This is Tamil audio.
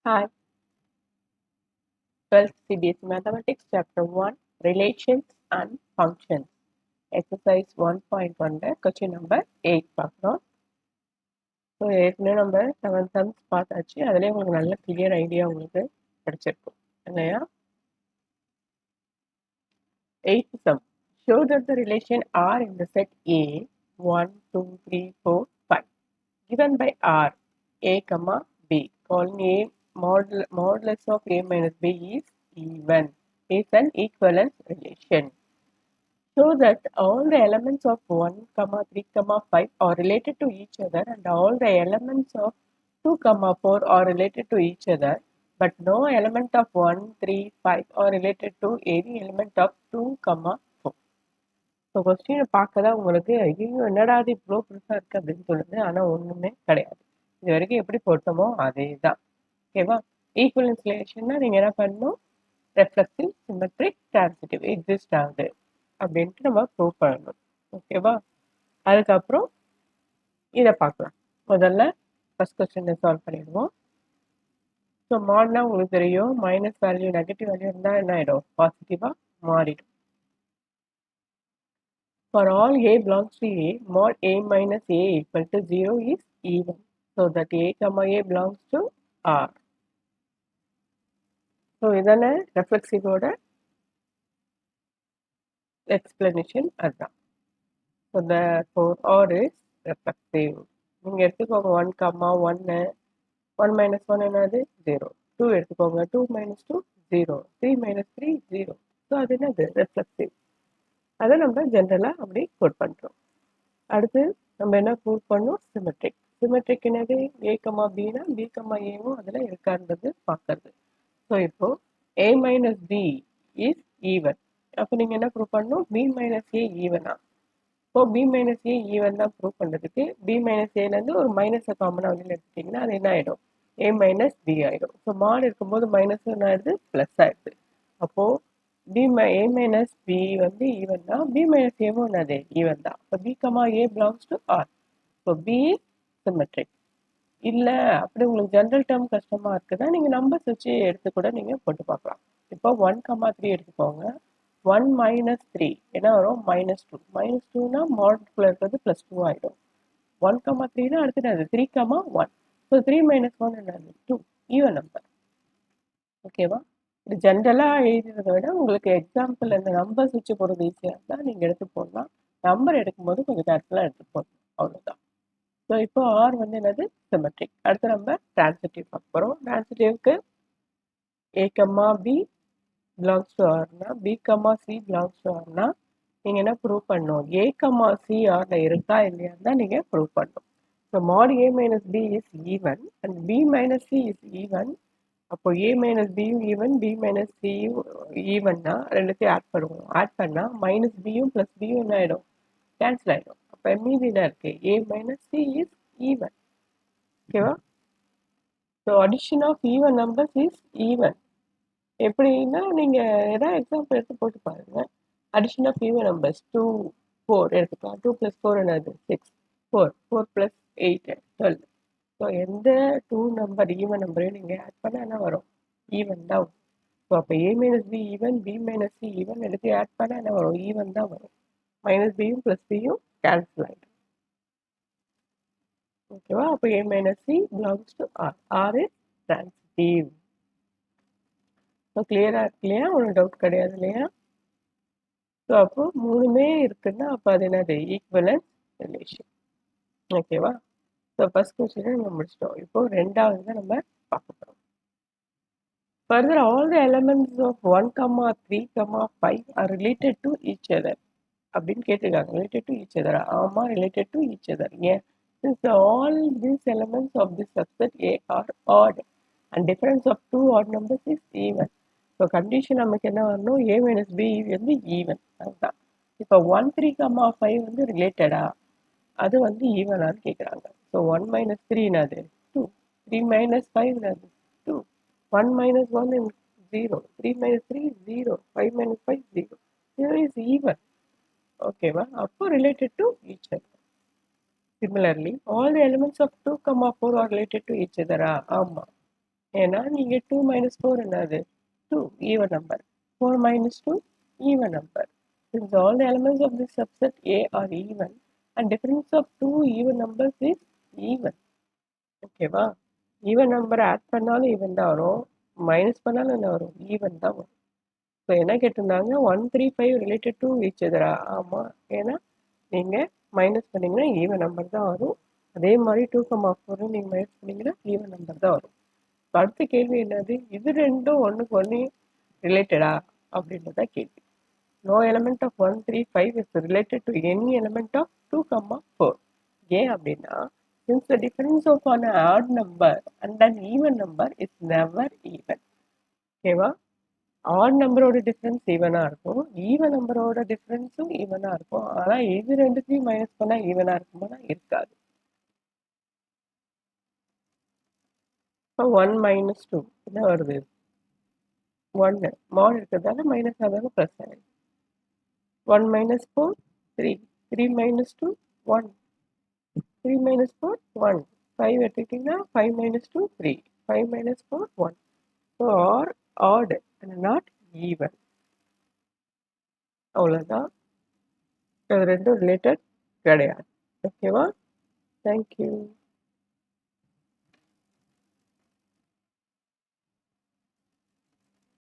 Hi, 12th CBSE Mathematics Chapter 1 Relations and Functions Exercise 1.1 question number 8 பார்க்குறோம். ஸோ ஏற்கனவே நம்ம 7 sums பார்த்தாச்சு. அதுலேயே உங்களுக்கு நல்ல கிளியர் ஐடியா உங்களுக்கு கிடைச்சிருக்கும் இல்லையா? 8th sum. Show that the relation R in the set A 1, 2, 3, 4, 5 given by R A, B calling A modulus of A minus B is even is an equivalence relation. Show that all the elements of 1, 3, 5 are related to each other and all the elements of 2, 4 are related to each other, but no element of 1, 3, 5 are related to any element of 2, 4. So கொஸ்டினை பார்க்க தான் உங்களுக்கு ஐயோ என்னடா அது இவ்வளோ பெருசாக இருக்குது அப்படின்னு சொல்லுது. ஆனால் ஒன்றுமே கிடையாது. இது வரைக்கும் எப்படி போட்டோமோ அதே தான். ஓகேவா? ஈக்குவலன்ஸ் ரிலேஷன்னா நீங்கள் என்ன பண்ணணும்? ரெஃப்ளெக்சிவ், சிமெட்ரிக், டிரான்சிட்டிவ் எக்ஸிஸ்ட் ஆகுது அப்படின்ட்டு நம்ம ப்ரூவ் பண்ணணும். ஓகேவா? அதுக்கப்புறம் இதை பார்க்கலாம். முதல்ல ஃபர்ஸ்ட் கொஸ்டினை சால்வ் பண்ணிடுவோம். ஸோ மாடினா உங்களுக்கு தெரியும், மைனஸ் வேல்யூ நெகட்டிவ் வேல்யூ இருந்தால் என்ன ஆகிடும்? பாசிட்டிவாக மாறிடும். For all A belongs to A, mod A minus A equal to 0 is even. So that A, A belongs to R. So இதனை reflexive explanation அதுதான். So therefore R is reflexive. நீங்கள் எடுத்துக்கோங்க 1, 1, 1 minus 1 என்னது 0. 2 எடுத்துக்கோங்க 2 minus 2 0. 3 minus 3 0. ஸோ அது என்னது reflexive. அதை நம்ம ஜென்ரலாக அப்படி கோட் பண்ணுறோம். அடுத்து நம்ம என்ன ப்ரூவ் பண்ணோம்? சிமெட்ரிக். சிமெட்ரிக் என்னது? A, Bனா B, Aவும் அதில் இருக்கான்றது பார்க்கறது. ஸோ இப்போ A minus B is even. அப்போ நீங்கள் என்ன ப்ரூவ் பண்ணணும்? B minus A ஈவனா? இப்போ B minus A ஈவன் தான் ப்ரூவ் பண்ணுறதுக்கு B minus Aலேருந்து ஒரு மைனஸை காமனாக வெளியில் எடுத்துட்டிங்கன்னா அது என்ன ஆகிடும்? A minus B ஆகிடும். ஸோ மாடு இருக்கும்போது மைனஸ் என்ன ஆயிடுது? ப்ளஸ் ஆகிடுது. அப்போது A minus B வந்து ஈவன் தான், B minus Aவும் என்னது? ஈவன் தான். இப்போ B, A belongs to R. இப்போ B is symmetric. இல்லை அப்படி உங்களுக்கு ஜென்ரல் டேர்ம் கஷ்டமாக இருக்குதா நீங்கள் நம்பர்ஸ் வச்சு எடுத்து கூட நீங்கள் போட்டு பார்க்கலாம். இப்போ 1, 3 எடுத்துக்கோங்க. 1 minus 3 என்ன வரும்? -2. -2னா மாடுக்குள்ள இருக்கிறது +2 ஆகிடும். 1, 3னா அடுத்தது அது 3, 1. ஸோ 3 minus 1 என்னது? 2. Even number. ஓகேவா? இது ஜென்ரலாக எழுதுறதை விட உங்களுக்கு எக்ஸாம்பிள் இந்த நம்பர்ஸ் வச்சு போகிறது ஈஸியாக இருந்தால் நீங்கள் எடுத்து போடலாம். நம்பர் எடுக்கும்போது கொஞ்சம் கேர்ஃபுல்லாக எடுத்து போடணும். அவ்வளோதான். ஸோ இப்போ ஆர் வந்து என்னது? சிமெட்ரிக். அடுத்து நம்ம டிரான்சிட்டிவ் பார்க்க போகிறோம். டிரான்சிட்டிவ்க்கு A, B பிலாங்ஸ் டு ஆர்னா B, C பிலாங்ஸ் டு ஆர்னா நீங்கள் என்ன ப்ரூவ் பண்ணணும்? A, C ஆரில் இருக்கா இல்லையான்னு தான் நீங்கள் ப்ரூவ் பண்ணணும். So mod A minus B is even and B minus C is even. அப்போ A minus Bயும் ஈவன், B minus Cயும் ஈவன்னா ரெண்டுத்தையும் ஆட் பண்ணுவோம். ஆட் பண்ணால் மைனஸ் பியும் ப்ளஸ் பியும் என்ன ஆகிடும்? கேன்சல் ஆகிடும். அப்போ மீதி என்ன இருக்குது? A minus C is even. ஓகேவா? So addition of even numbers is even. எப்படின்னா நீங்கள் ஏதாவது எக்ஸாம்பிள் எடுத்து போட்டு பாருங்கள். அடிஷன் ஆஃப் ஈவன் நம்பர்ஸ் 2, 4 எடுத்துக்கலாம். 2 + 4 என்னது? 6. 4 + 8 12. ஸோ எந்த 2 நம்பர் ஈவன் நம்பரையும் நீங்கள் ஆட் பண்ணால் என்ன வரும்? ஈவன் தான் வரும். ஸோ அப்போ A minus B even, B minus C even எடுத்து ஆட் பண்ணால் என்ன வரும்? ஈவன் தான் வரும். மைனஸ் பியும் ப்ளஸ் பியும் கேன்சல் ஆகிடும். ஓகேவா? அப்போ A minus C belongs to R. R is transitive. So கிளியராக இருக்கு இல்லையா? ஒன்றும் டவுட் கிடையாது இல்லையா? ஸோ அப்போ மூணுமே இருக்குன்னா அப்போ அது என்னது? Equivalence relation. ஓகேவா? ஸோ ஃபர்ஸ்ட் கொஸ்டினை நம்ம முடிச்சிட்டோம். இப்போ ரெண்டாவது தான் நம்ம பார்க்க போகிறோம். Further, all the elements of 1, 3, 5 are related to each other. அப்படின்னு கேட்டிருக்காங்க. Related to each other. ஆமாம், ரிலேட்டட் டு ஈச் அதர். ஏன்? Since all these elements of this subset A are odd and difference of two odd numbers is even. So condition நமக்கு என்ன வரணும்? A minus B வந்து ஈவன். அதுதான். இப்போ 1, 3, 5 வந்து ரிலேட்டடா? அது வந்து ஈவனான்னு கேட்குறாங்க. ஸோ 1 minus 3 என்னது? 2. 3 minus 5 என்னது? 2. 1 minus 1 is 0. 3 minus 3 is 0. 5 minus 5 is 0. 0 is even. ஓகேவா? அப்போ related to each other. Similarly, all the elements of 2, 4 are related to each other. ஆமாம். ஏன்னா நீங்க 2 minus 4 என்னது 2 even number. 4 minus 2 even number. Since all the elements of this subset A are even and difference of two even numbers is even. ஓகேவா? ஈவன் நம்பர் ஆட் பண்ணாலும் ஈவன் தான் வரும், மைனஸ் பண்ணாலும் என்ன வரும், ஈவன் தான் வரும். ஸோ என்ன கேட்டிருந்தாங்க, 1 3 5 ரிலேட்டட் டு ஈச் அதரா? ஆமாம், ஏன்னா நீங்கள் மைனஸ் பண்ணிங்கன்னா ஈவன் நம்பர் தான் வரும். அதே மாதிரி 2,4 நீங்கள் மைனஸ் பண்ணிங்கன்னா ஈவன் நம்பர் தான் வரும். அடுத்த கேள்வி என்னது, இது ரெண்டும் ஒன்றுக்கு ஒன்று ரிலேட்டடா அப்படின்றத கேள்வி. No element of 1 3 5 is related to any element of 2,4. ஏன் அப்படின்னா, since the difference of an odd number and an even number is never even. ஓகேவா? ஆட் நம்பரோட டிஃப்ரென்ஸ் ஈவனாக இருக்கும், ஈவன் நம்பரோட டிஃப்ரென்ஸும் ஈவனாக இருக்கும். ஆனால் இது ரெண்டுத்தையும் மைனஸ் பண்ணால் ஈவனாக இருக்குமானா இருக்காது. இப்போ 1 minus 2 என்ன வருது, 1 மால் இருக்கிறதால மைனஸ் ஆகாத ப்ளஸ் ஆகிடும். 1 minus 4 3, 3 minus 2 1, 3 minus 4 1, 5 எடுத்துக்கிட்டிங்கன்னா 5 minus 2 3, 5 minus 4 1. So or odd and not even. அவ்வளோதான், இது ரெண்டும் ரிலேட்டட் கிடையாது. ஓகேவா? தேங்க்யூ.